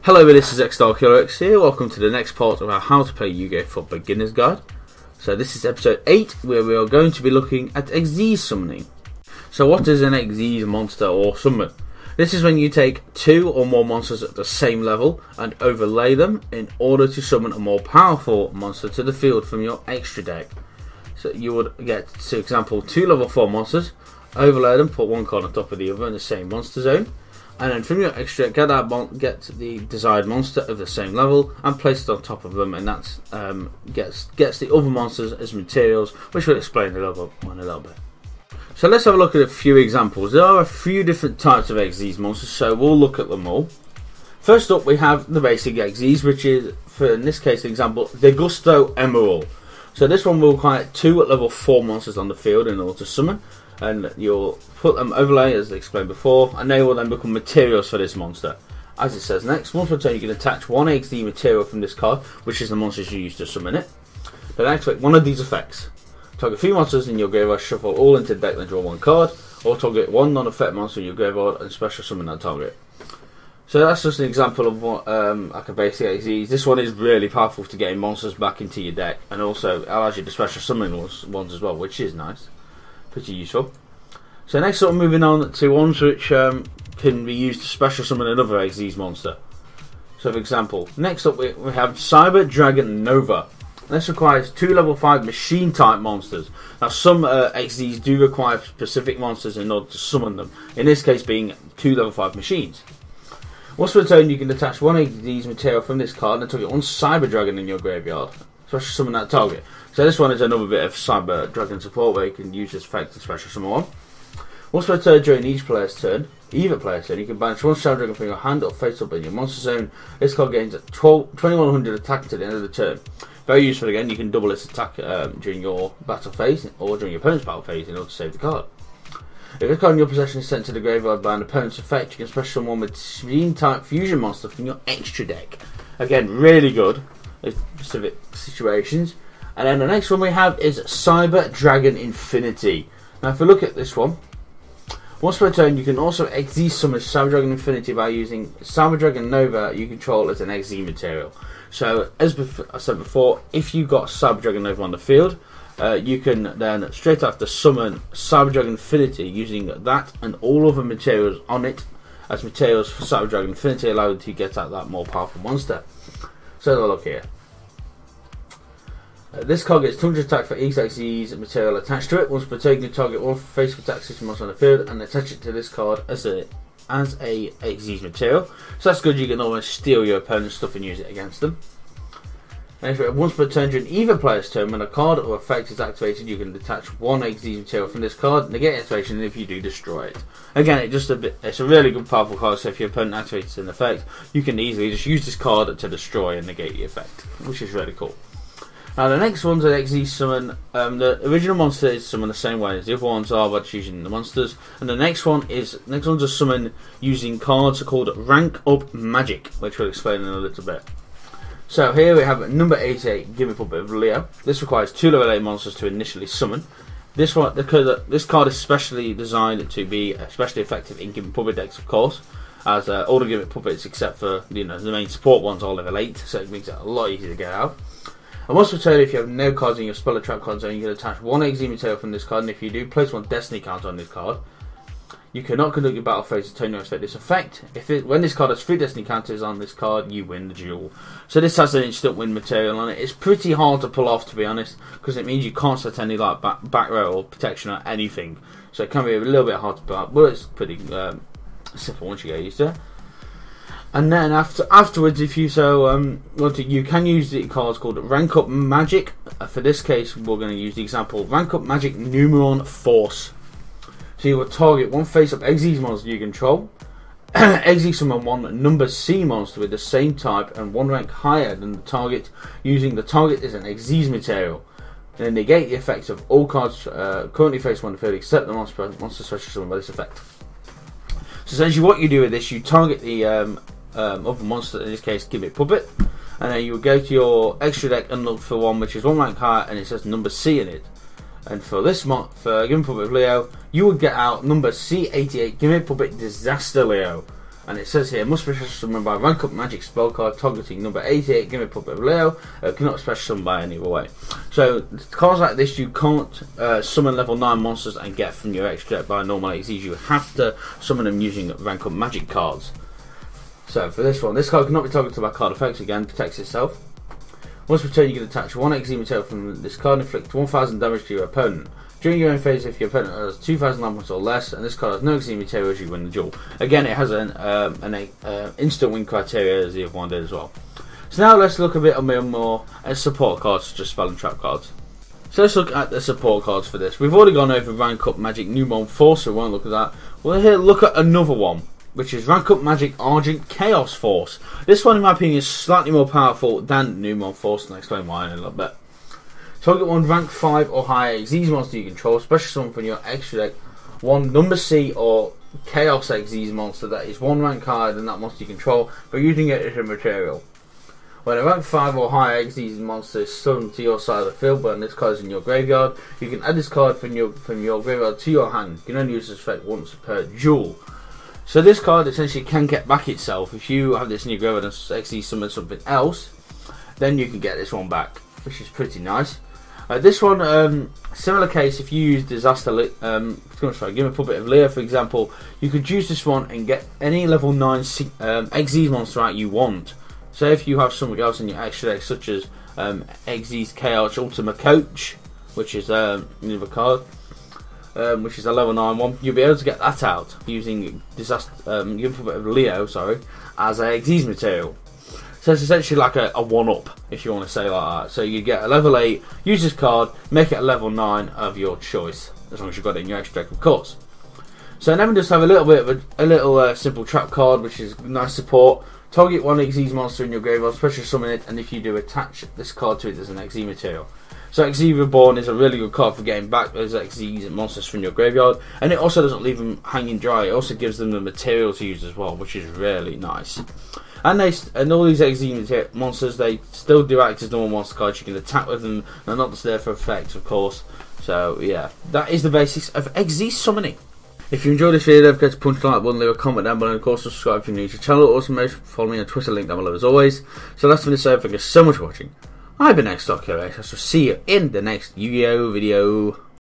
Hello, this is XStarKillerX here. Welcome to the next part of our How to Play Yu-Gi-Oh! For Beginners guide. So this is episode 8, where we are going to be looking at Xyz summoning. So what is an Xyz monster or summon? This is when you take 2 or more monsters at the same level and overlay them in order to summon a more powerful monster to the field from your extra deck. So you would get, for example, 2 level 4 monsters, overlay them, put one card on top of the other in the same monster zone, and then from your extra get the desired monster of the same level and place it on top of them, and that gets the other monsters as materials, which we'll explain in a little bit. So let's have a look at a few examples. There are a few different types of Xyz monsters, so we'll look at them all. First up, we have the basic Xyz, which is, for in this case, the example, the Gusto Emerald. So this one will require 2 at level 4 monsters on the field in order to summon, and you'll put them overlay as explained before, and they will then become materials for this monster. As it says next, once per turn you can attach 1 XD material from this card, which is the monsters you use to summon it. Then activate one of these effects. Target 3 monsters in your graveyard, shuffle all into the deck, then draw 1 card, or target 1 non-effect monster in your graveyard and special summon that target. So that's just an example of what like a basic Xyz. This one is really powerful to getting monsters back into your deck, and also allows you to special summon ones as well, which is nice. Pretty useful. So next up, moving on to ones which can be used to special summon another Xyz monster. So for example, next up we have Cyber Dragon Nova. This requires 2 level 5 machine type monsters. Now some Xyz do require specific monsters in order to summon them, in this case being 2 level 5 machines. Once per turn you can attach 1 Xyz material from this card and target 1 Cyber Dragon in your graveyard. Special summon that target. So this one is another bit of Cyber Dragon support where you can use this effect to special summon one. Once per turn during each player's turn, either player's turn, you can banish 1 Cyber Dragon from your hand or face up in your monster zone. This card gains 2100 attack to the end of the turn. Very useful again, you can double its attack during your battle phase or during your opponent's battle phase in order to save the card. If this card in your possession is sent to the graveyard by an opponent's effect, you can special summon one machine type fusion monster from your extra deck. Again, really good in specific situations. And then the next one we have is Cyber Dragon Infinity. Now if we look at this one, once per turn you can also Xyz summon Cyber Dragon Infinity by using Cyber Dragon Nova you control as an Xyz material. So as I said before, if you got Cyber Dragon Nova on the field, you can then straight after summon Cyber Dragon Infinity using that and all other materials on it as materials for Cyber Dragon Infinity, allowing you to get at that more powerful monster. So have a look here. This card gets 200 attack for each Xyz material attached to it. Once per turn you can target 1 face attack system monster on the field and attach it to this card as a Xyz material. So that's good, you can almost steal your opponent's stuff and use it against them. Anyway, once per turn during either player's turn, when a card or effect is activated, you can detach 1 Xyz material from this card, negate activation, and if you do, destroy it. Again, it's a really good powerful card, so if your opponent activates an effect, you can easily just use this card to destroy and negate the effect, which is really cool. Now the next one's an Xyz summon. The original monster is summoned the same way as the other ones are by choosing the monsters, and the next one's a summon using cards called Rank Up Magic, which we'll explain in a little bit. So here we have number 88, Gimme Puppet of Leo. This requires 2 level 8 monsters to initially summon. This card is specially designed to be especially effective in Gimme Puppet decks, of course, as all the Gimme Puppets except for the main support ones are level 8, so it makes it a lot easier to get out. And once per turn, if you have no cards in your spell or trap card zone, you can attach 1 Xyz material from this card, and if you do, place 1 Destiny counter on this card. You cannot conduct your battle phase to turn your effect this effect. When this card has 3 Destiny counters on this card, you win the duel. So this has an instant win material on it. It's pretty hard to pull off, to be honest, because it means you can't set any like back row or protection or anything. So it can be a little bit hard to pull off, but it's pretty simple once you get used to it. And then afterwards, if you want to, you can use the cards called Rank Up Magic. For this case, we're going to use the example Rank Up Magic Numeron Force. So you will target 1 face-up Xyz monster you control, Xyz summon 1 number C monster with the same type and 1 rank higher than the target, using the target as an Xyz material. And then negate the effects of all cards currently faced on the field except the monster special summon by this effect. So essentially what you do with this, you target the other monster, in this case Gimme Puppet, and then you will go to your extra deck and look for one which is 1 rank higher and it says number C in it. And for this for Gimme Puppet Leo, you would get out number C88 Gimme Puppet Disaster Leo. And it says here, must be special summoned by rank up magic spell card targeting number 88, give me a puppet of Leo, cannot special summon by any other way. So, cards like this you can't summon level 9 monsters and get from your extra deck by normal XYZs. You have to summon them using rank up magic cards. So, for this one, this card cannot be targeted by card effects, again, protects itself. Once per turn, you can attach 1 XZ material from this card and inflict 1000 damage to your opponent. During your own phase, if your opponent has 2000 life points or less, and this card has no XZ material as you win the duel. Again, it has an instant win criteria as the other one did as well. So now let's look a bit more at support cards, such as spell and trap cards. So let's look at the support cards for this. We've already gone over rank up magic Newborn Force, so we won't look at that. We'll here look at another one, which is rank up magic Argent Chaos Force. This one, in my opinion, is slightly more powerful than Newborn Force, and I'll explain why in a little bit. Target 1 rank 5 or higher XYZ monster you control, special summon from your extra deck 1 number C or Chaos XYZ monster that is 1 rank higher than that monster you control, but using it as a material. When a rank 5 or higher XYZ monster is summoned to your side of the field, but this card is in your graveyard, you can add this card from your graveyard to your hand. You can only use this effect once per duel. So this card essentially can get back itself. If you have this in your graveyard and XYZ summon something else, then you can get this one back, which is pretty nice. This one, similar case, if you use Disaster, give me a puppet of Leo for example, you could use this one and get any level 9 XYZ monster out you want. So if you have something else in your extra deck, such as XYZ Chaos Ultima Coach, which is another card, which is a level 9 one, you'll be able to get that out using Disaster, give me a puppet of Leo, sorry, as a XYZ material. So it's essentially like a one-up, if you want to say like that. So you get a level 8, use this card, make it a level 9 of your choice, as long as you've got it in your extra deck, of course. So then we just have a little bit of a little simple trap card, which is nice support. Target 1 XYZ monster in your graveyard, special summon it, and if you do, attach this card to it as an XYZ material. So XYZ Reborn is a really good card for getting back those XYZ monsters from your graveyard, and it also doesn't leave them hanging dry. It also gives them the material to use as well, which is really nice. And all these XYZ monsters, they still do act as normal monster cards. You can attack with them. They're not just there for effect, of course. So yeah, that is the basics of XYZ summoning. If you enjoyed this video, don't forget to punch the like button, leave a comment down below, and of course subscribe if you're new to the channel. Also, follow me on Twitter, link down below as always. So that's been the show. Thank you so much for watching. I've been X-Stock here. I shall see you in the next Yu-Gi-Oh video.